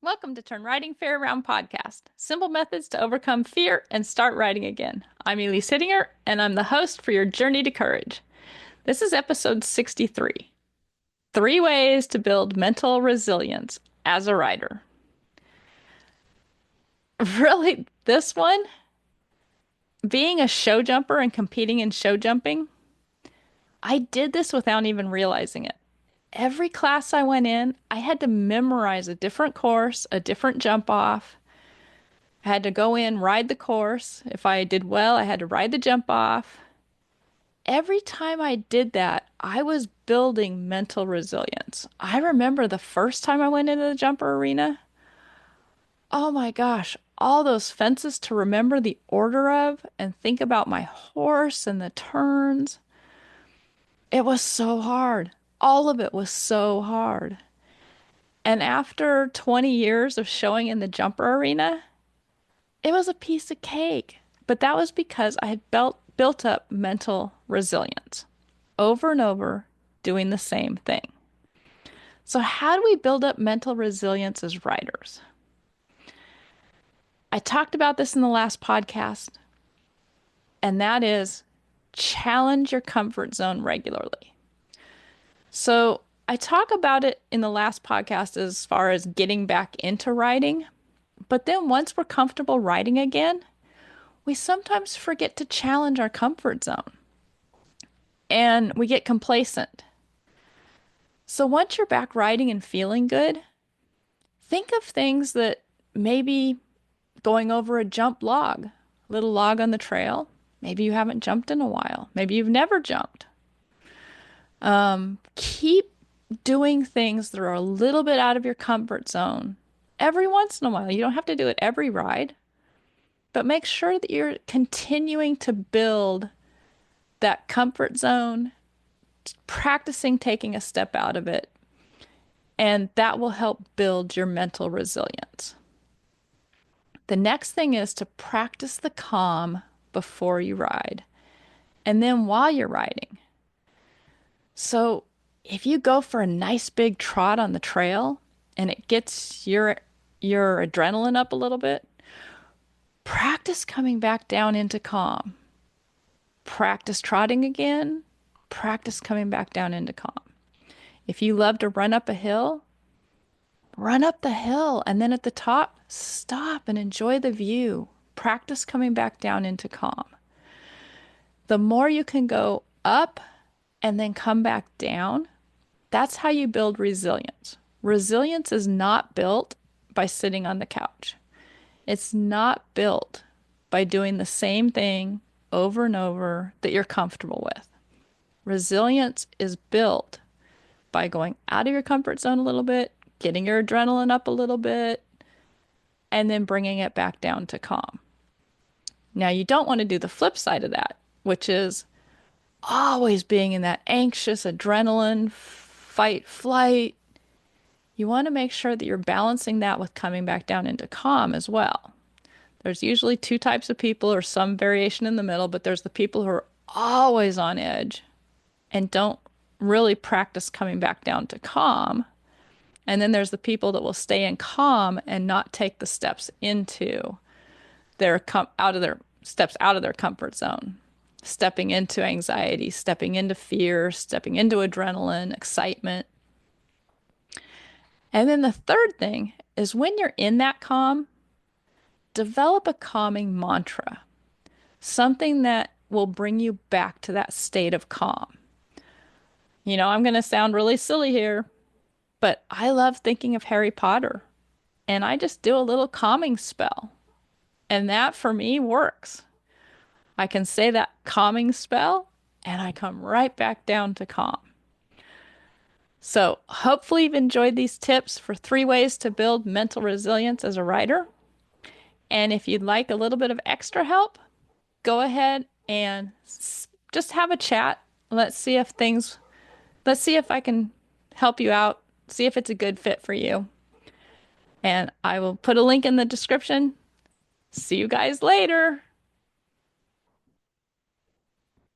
Welcome to Turn Writing Fair Around podcast. Simple methods to overcome fear and start writing again. I'm Elise Hittinger, and I'm the host for your journey to courage. This is episode 63. 3 ways to build mental resilience as a writer. Really, this one, being a show jumper and competing in show jumping, I did this without even realizing it. Every class I went in, I had to memorize a different course, a different jump off. I had to go in, ride the course. If I did well, I had to ride the jump off. Every time I did that, I was building mental resilience. I remember the first time I went into the jumper arena. Oh my gosh, all those fences to remember the order of and think about my horse and the turns. It was so hard. All of it was so hard. And after 20 years of showing in the jumper arena, it was a piece of cake. But that was because I had built up mental resilience over and over doing the same thing. So, how do we build up mental resilience as writers? I talked about this in the last podcast, and that is challenge your comfort zone regularly. So, I talk about it in the last podcast as far as getting back into writing, but then once we're comfortable writing again, we sometimes forget to challenge our comfort zone and we get complacent. So once you're back writing and feeling good, think of things that maybe going over a jump log, a little log on the trail. Maybe you haven't jumped in a while. Maybe you've never jumped. Keep doing things that are a little bit out of your comfort zone every once in a while. You don't have to do it every ride, but make sure that you're continuing to build that comfort zone, practicing taking a step out of it, and that will help build your mental resilience. The next thing is to practice the calm before you ride and then while you're riding. So if you go for a nice big trot on the trail and it gets your adrenaline up a little bit, practice coming back down into calm. Practice trotting again, practice coming back down into calm. If you love to run up a hill, run up the hill and then at the top, stop and enjoy the view. Practice coming back down into calm. The more you can go up and then come back down, that's how you build resilience. Resilience is not built by sitting on the couch. It's not built by doing the same thing over and over that you're comfortable with. Resilience is built by going out of your comfort zone a little bit, getting your adrenaline up a little bit, and then bringing it back down to calm. Now, you don't want to do the flip side of that, which is always being in that anxious adrenaline, fight, flight. You want to make sure that you're balancing that with coming back down into calm as well. There's usually two types of people or some variation in the middle, but there's the people who are always on edge and don't really practice coming back down to calm. And then there's the people that will stay in calm and not take the steps into their out of their comfort zone, stepping into anxiety, stepping into fear, stepping into adrenaline, excitement. And then the third thing is when you're in that calm, develop a calming mantra, something that will bring you back to that state of calm. You know, I'm going to sound really silly here, but I love thinking of Harry Potter, and I just do a little calming spell. And that for me works. I can say that calming spell and I come right back down to calm. So hopefully you've enjoyed these tips for 3 ways to build mental resilience as a writer. And if you'd like a little bit of extra help, go ahead and just have a chat. Let's see if I can help you out, see if it's a good fit for you. And I will put a link in the description. See you guys later.